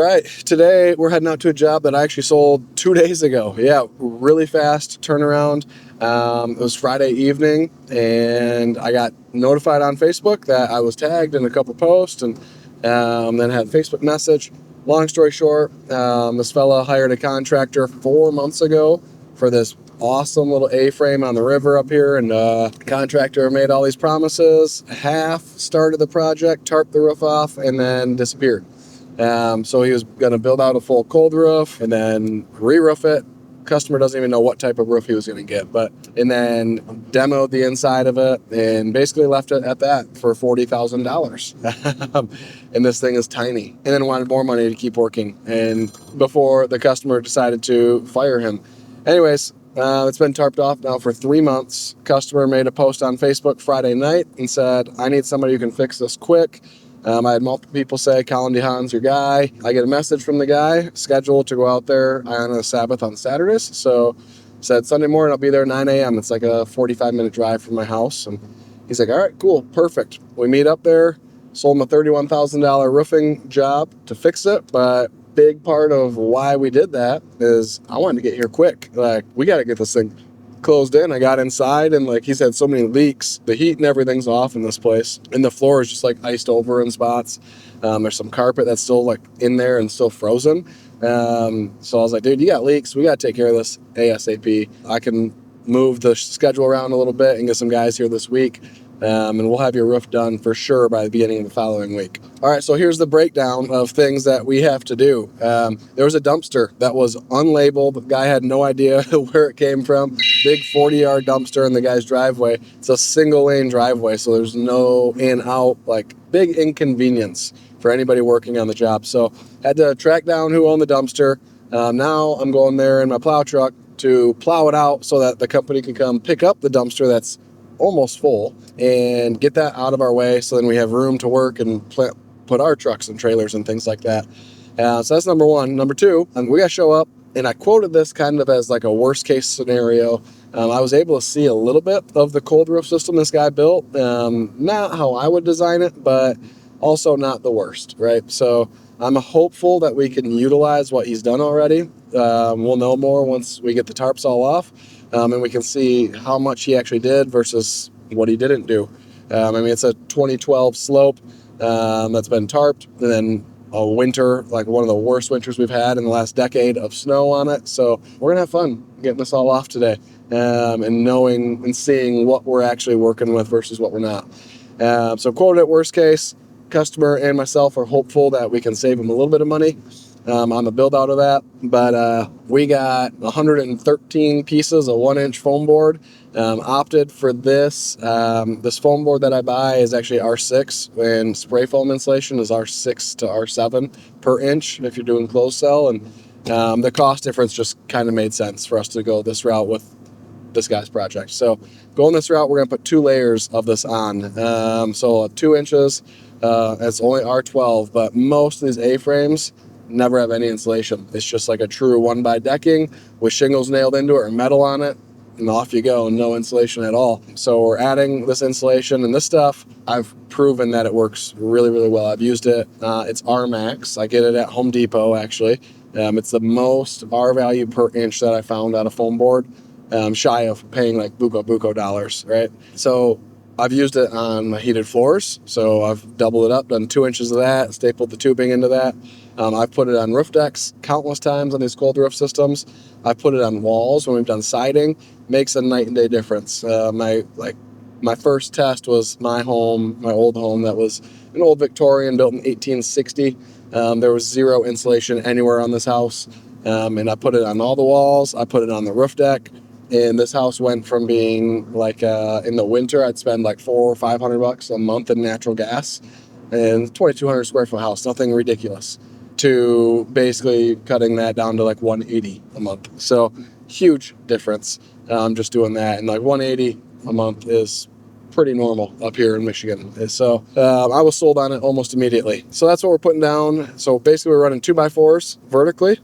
right, today we're heading out to a job that I actually sold 2 days ago. Yeah, really fast turnaround. It was Friday evening, and I got notified on Facebook that I was tagged in a couple posts, and then had a Facebook message. Long story short, this fella hired a contractor 4 months ago for this awesome little A-frame on the river up here, and contractor made all these promises, half started the project, tarped the roof off, and then disappeared. So he was going to build out a full cold roof and then re-roof it. Customer doesn't even know what type of roof he was going to get, and then demoed the inside of it and basically left it at that for $40,000. And this thing is tiny, and then wanted more money to keep working, and before the customer decided to fire him. Anyways, it's been tarped off now for 3 months. Customer made a post on Facebook Friday night and said, I need somebody who can fix this quick. I had multiple people say, Colin DeHaan's your guy. I get a message from the guy, scheduled to go out there on a Sabbath on Saturdays. So said Sunday morning, I'll be there 9 a.m. It's like a 45-minute drive from my house. And he's like, all right, cool, perfect. We meet up there, sold him a $31,000 roofing job to fix it. But big part of why we did that is I wanted to get here quick. Like, we got to get this thing closed in. I got inside, and like he's had so many leaks, the heat and everything's off in this place, and the floor is just like iced over in spots. There's some carpet that's still like in there and still frozen. So I was like, dude, you got leaks, we got to take care of this ASAP. I can move the schedule around a little bit and get some guys here this week, and we'll have your roof done for sure by the beginning of the following week. All right, so here's the breakdown of things that we have to do. There was a dumpster that was unlabeled. The guy had no idea where it came from. Big 40-yard dumpster in the guy's driveway. It's a single-lane driveway, so there's no in-out, like big inconvenience for anybody working on the job. So had to track down who owned the dumpster. Now I'm going there in my plow truck to plow it out so that the company can come pick up the dumpster that's almost full and get that out of our way, so then we have room to work and put our trucks and trailers and things like that. So that's number one. Number two, we got to show up, and I quoted this kind of as like a worst case scenario. I was able to see a little bit of the cold roof system this guy built. Not how I would design it, but also not the worst, right? So I'm hopeful that we can utilize what he's done already. We'll know more once we get the tarps all off, and we can see how much he actually did versus what he didn't do. It's a 2012 slope that's been tarped, and then a winter, like one of the worst winters we've had in the last decade, of snow on it. So we're gonna have fun getting this all off today, and knowing and seeing what we're actually working with versus what we're not. So quoted at worst case, customer and myself are hopeful that we can save him a little bit of money on the build out of that. But we got 113 pieces of 1-inch foam board. Opted for this. This foam board that I buy is actually R6, and spray foam insulation is R6 to R7 per inch if you're doing closed cell. And the cost difference just kind of made sense for us to go this route with this guy's project. So going this route, we're going to put 2 layers of this on. So 2 inches, it's only R12, but most of these A-frames never have any insulation. It's just like a true 1x decking with shingles nailed into it or metal on it, and off you go, no insulation at all. So we're adding this insulation, and this stuff, I've proven that it works really, really well. I've used it. It's R-Max. I get it at Home Depot, actually. It's the most R value per inch that I found on a foam board, shy of paying like buco dollars, right? So I've used it on my heated floors. So I've doubled it up, done 2 inches of that, stapled the tubing into that. I've put it on roof decks countless times on these cold roof systems. I've put it on walls when we've done siding. Makes a night and day difference. My first test was my home, my old home that was an old Victorian built in 1860. There was zero insulation anywhere on this house. And I put it on all the walls. I put it on the roof deck. And this house went from being like, in the winter, I'd spend like $400 or $500 a month in natural gas, and 2,200 square foot house, nothing ridiculous, to basically cutting that down to like $180 a month. So huge difference. Just doing that, and like $180 a month is pretty normal up here in Michigan. So I was sold on it almost immediately. So that's what we're putting down. So basically we're running 2x4s vertically.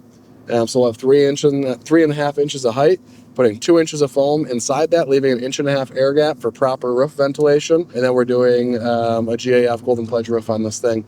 So we'll have 3.5 inches of height. putting 2 inches of foam inside that, leaving an 1.5 inch air gap for proper roof ventilation. And then we're doing a GAF Golden Pledge roof on this thing.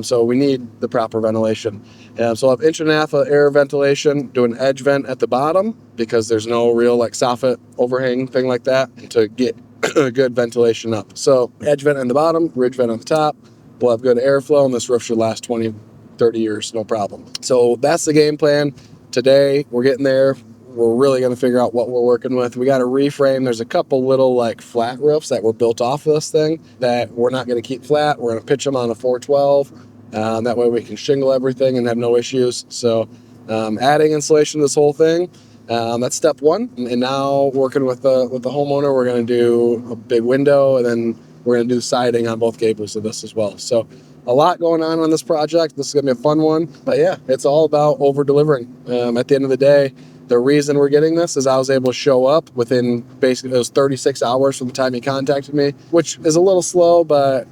So we need the proper ventilation. So I'll have 1.5 inch of air ventilation, do an edge vent at the bottom because there's no real like soffit overhang thing like that to get good ventilation up. So edge vent on the bottom, ridge vent on the top. We'll have good airflow, and this roof should last 20, 30 years, no problem. So that's the game plan. Today, we're getting there. We're really going to figure out what we're working with. We got to reframe. There's a couple little like flat roofs that were built off of this thing that we're not going to keep flat. We're going to pitch them on a 412. That way we can shingle everything and have no issues. So adding insulation to this whole thing, that's step one. And now working with the homeowner, we're going to do a big window, and then we're going to do siding on both gables of this as well. So a lot going on this project. This is going to be a fun one. But yeah, it's all about over-delivering. At the end of the day, the reason we're getting this is I was able to show up within basically those 36 hours from the time he contacted me, which is a little slow, but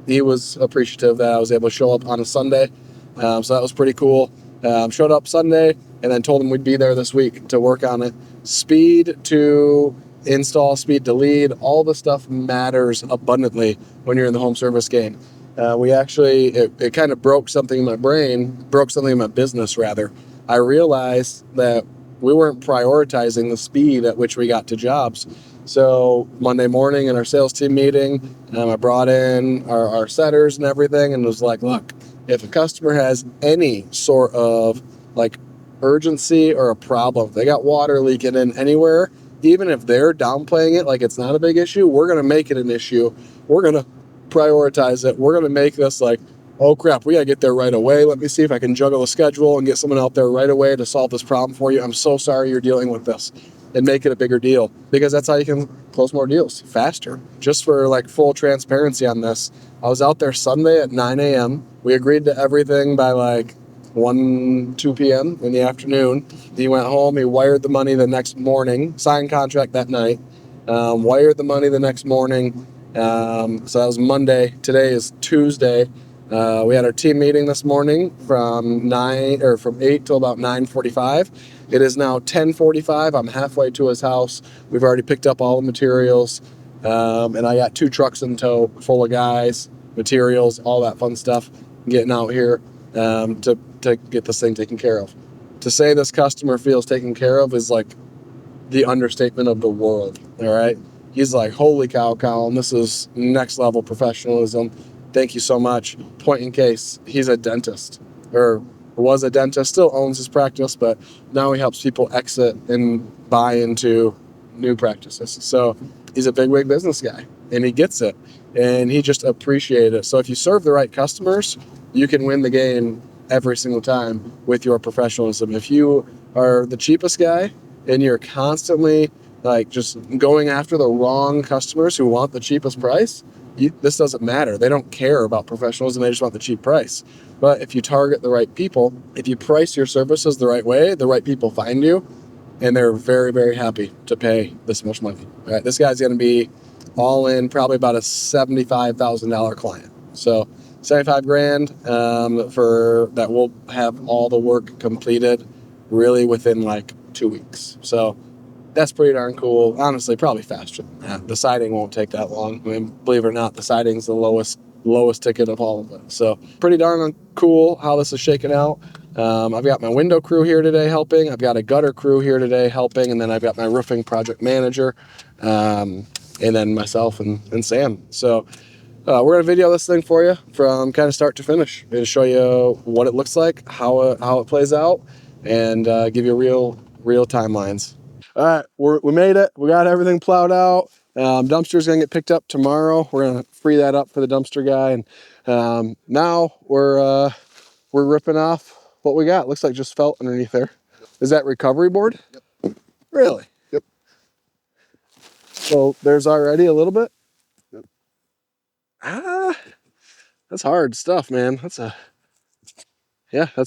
he was appreciative that I was able to show up on a Sunday. So that was pretty cool. Showed up Sunday and then told him we'd be there this week to work on it. Speed to install, speed to lead, all the stuff matters abundantly when you're in the home service game. It kind of broke something in my brain, broke something in my business rather. I realized that we weren't prioritizing the speed at which we got to jobs. So Monday morning in our sales team meeting, I brought in our setters and everything and was like, look, if a customer has any sort of like urgency or a problem, if they got water leaking in anywhere, even if they're downplaying it like it's not a big issue, we're going to make it an issue. We're going to prioritize it. We're going to make this like, oh crap, we got to get there right away. Let me see if I can juggle the schedule and get someone out there right away to solve this problem for you. I'm so sorry you're dealing with this, and make it a bigger deal, because that's how you can close more deals faster. Just for like full transparency on this, I was out there Sunday at 9 a.m. We agreed to everything by like 2 p.m. in the afternoon. He went home, he wired the money the next morning, signed contract that night, wired the money the next morning. So that was Monday. Today is Tuesday. We had our team meeting this morning from 8 till about 9:45. It is now 10:45. I'm halfway to his house. We've already picked up all the materials, and I got 2 trucks in tow full of guys, materials, all that fun stuff, getting out here to get this thing taken care of. To say this customer feels taken care of is like the understatement of the world. All right, he's like, holy cow, Colin, this is next level professionalism. Thank you so much. Point in case, he's a dentist, or was a dentist, still owns his practice, but now he helps people exit and buy into new practices. So he's a bigwig business guy, and he gets it, and he just appreciated it. So if you serve the right customers, you can win the game every single time with your professionalism. If you are the cheapest guy and you're constantly like just going after the wrong customers who want the cheapest price, this doesn't matter. They don't care about professionalism. They just want the cheap price. But if you target the right people, if you price your services the right way, the right people find you, and they're very, very happy to pay this much money. All right, this guy's going to be all in probably about a $75,000 client. So 75 grand for that. We'll have all the work completed really within like 2 weeks. So that's pretty darn cool. Honestly, probably faster than that. The siding won't take that long. I mean, believe it or not, the siding's the lowest ticket of all of it. So pretty darn cool how this is shaking out. I've got my window crew here today helping. I've got a gutter crew here today helping. And then I've got my roofing project manager, and then myself and Sam. So we're going to video this thing for you from kind of start to finish and show you what it looks like, how it plays out, and give you real timelines. All right, we made it. We got everything plowed out. Dumpster's gonna get picked up tomorrow. We're gonna free that up for the dumpster guy, and now we're ripping off what we got. Looks like just felt underneath there. Is that recovery board? Yep. Really? Yep. So there's already a little bit. Yep. That's hard stuff, man. That's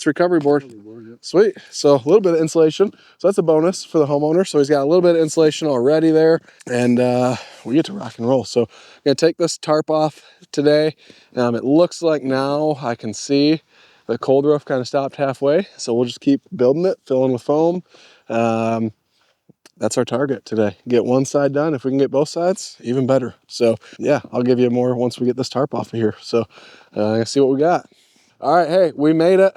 recovery board. Yep. Sweet. So a little bit of insulation. So that's a bonus for the homeowner. So he's got a little bit of insulation already there, and we get to rock and roll. So I'm gonna take this tarp off today. It looks like now I can see the cold roof kind of stopped halfway. So we'll just keep building it, filling with foam. that's our target today. Get one side done. If we can get both sides, even better. So yeah, I'll give you more once we get this tarp off of here. So let's see what we got. All right, hey, we made it.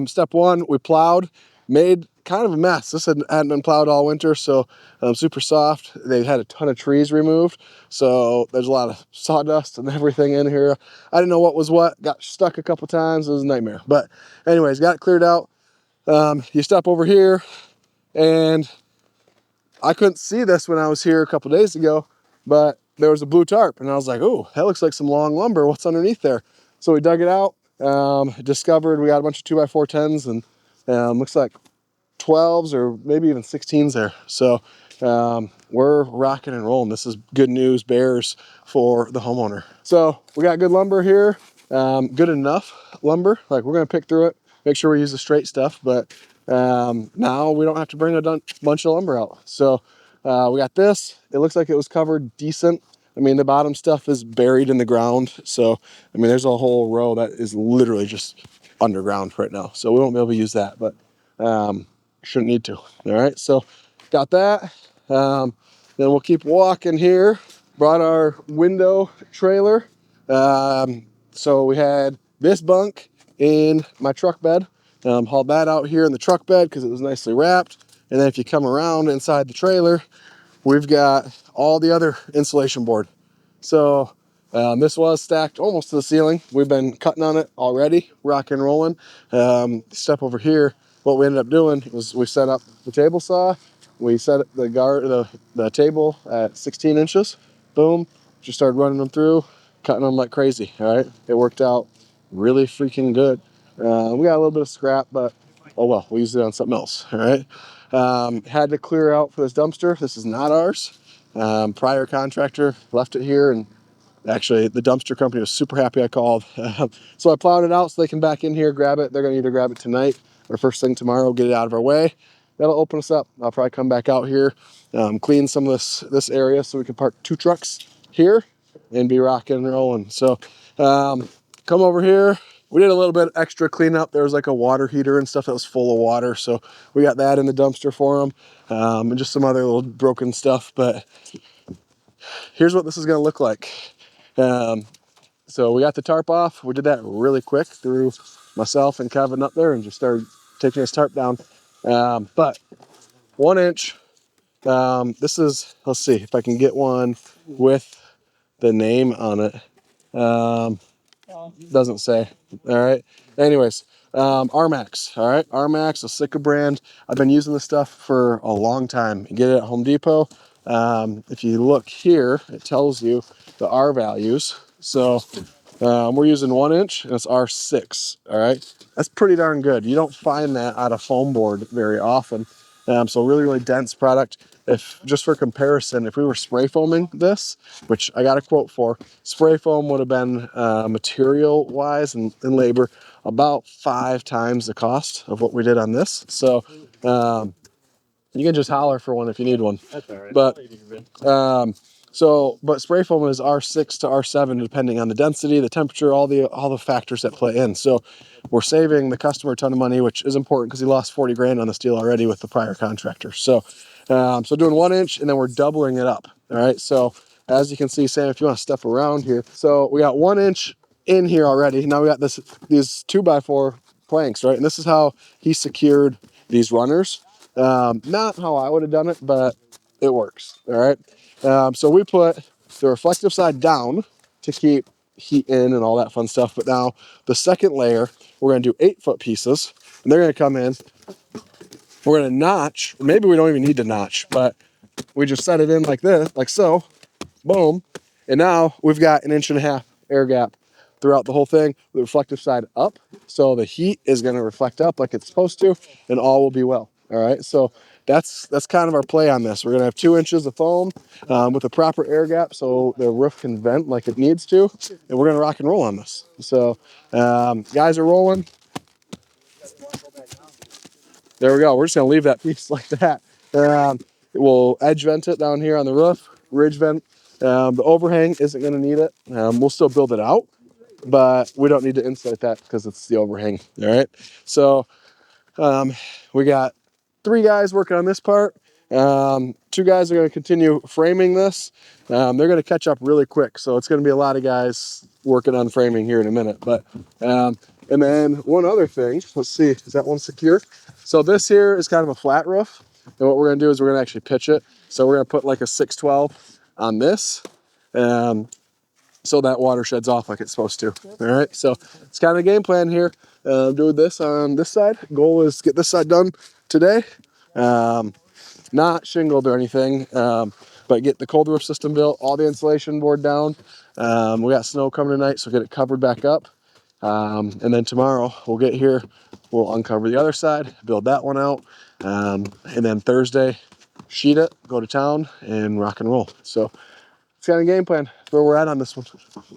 Step one, we plowed, made kind of a mess. This hadn't been plowed all winter, so super soft. They had a ton of trees removed, so there's a lot of sawdust and everything in here. I didn't know what was what. Got stuck a couple times. It was a nightmare. But anyways, got it cleared out. You step over here, and I couldn't see this when I was here a couple days ago, but there was a blue tarp, and I was like, oh, that looks like some long lumber. What's underneath there? So we dug it out, discovered we got a bunch of 2x4 10s, and looks like 12s or maybe even 16s there. So we're rocking and rolling. This is good news bears for the homeowner. So we got good lumber here, good enough lumber. Like, we're gonna pick through it, make sure we use the straight stuff, but now we don't have to bring a bunch of lumber out. So we got this. It looks like it was covered decent. I mean, the bottom stuff is buried in the ground. So, I mean, there's a whole row that is literally just underground right now. So we won't be able to use that, but shouldn't need to. All right, so got that. Then we'll keep walking here. Brought our window trailer. So we had this bunk in my truck bed. Hauled that out here in the truck bed because it was nicely wrapped. And then if you come around inside the trailer, we've got all the other insulation board. So this was stacked almost to the ceiling. We've been cutting on it already, rocking and rolling. Step over here, what we ended up doing was we set up the table saw. We set the table at 16 inches. Boom, just started running them through, cutting them like crazy. All right, it worked out really freaking good. We got a little bit of scrap, but oh well, we used it on something else. All right. Had to clear out for this dumpster. This is not ours. Prior contractor left it here, and actually the dumpster company was super happy I called. So I plowed it out so they can back in here, grab it. They're going to either grab it tonight or first thing tomorrow, get it out of our way. That'll open us up. I'll probably come back out here, clean some of this area so we can park 2 trucks here and be rocking and rolling. So come over here. We did a little bit extra cleanup. There was like a water heater and stuff that was full of water, so we got that in the dumpster for them, and just some other little broken stuff. But here's what this is going to look like. So we got the tarp off. We did that really quick through myself and Kevin up there and just started taking his tarp down. But 1 inch. This is, let's see if I can get one with the name on it. Doesn't say. All right. Anyways, Armax. All right. Armax, a Sika brand. I've been using this stuff for a long time. You get it at Home Depot. If you look here, it tells you the R values. So we're using 1 inch and it's R6. All right. That's pretty darn good. You don't find that out of foam board very often. So really, really dense product. If just for comparison, if we were spray foaming this, which I got a quote for, spray foam would have been material wise and labor about 5 times the cost of what we did on this. So you can just holler for one if you need one. That's all right. But spray foam is R6 to R7 depending on the density, the temperature, all the factors that play in. So we're saving the customer a ton of money, which is important because he lost 40 grand on this deal already with the prior contractor. So doing 1 inch and then we're doubling it up. All right. So as you can see, Sam, if you want to step around here, so we got 1 inch in here already. Now we got these 2x4 planks, right? And this is how he secured these runners. Not how I would have done it, but it works. All right. So we put the reflective side down to keep heat in and all that fun stuff. But now the second layer, we're going to do 8-foot pieces, and they're going to come in. We're going to notch. Maybe we don't even need to notch, but we just set it in like this, like so. Boom. And now we've got 1.5 inch air gap throughout the whole thing, the reflective side up. So the heat is going to reflect up like it's supposed to, and all will be well. All right. So that's kind of our play on this. We're going to have 2 inches of foam with a proper air gap so the roof can vent like it needs to. And we're going to rock and roll on this. So guys are rolling. There we go. We're just going to leave that piece like that. We'll edge vent it down here on the roof, ridge vent. The overhang isn't going to need it. We'll still build it out, but we don't need to insulate that because it's the overhang. All right. So we got 3 guys working on this part, Two guys are going to continue framing this. They're going to catch up really quick, so it's going to be a lot of guys working on framing here in a minute. But and then one other thing, let's see, is that one secure? So this here is kind of a flat roof, and what we're going to do is we're going to actually pitch it. So we're going to put like a 612 on this, so that water sheds off like it's supposed to. All right, so it's kind of a game plan here. Doing this on this side. Goal is to get this side done today. Not shingled or anything, but get the cold roof system built, all the insulation board down. We got snow coming tonight, so get it covered back up. And then tomorrow we'll get here, we'll uncover the other side, build that one out. And then Thursday, sheet it, go to town, and rock and roll. So it's kind of game plan. That's where we're at on this one.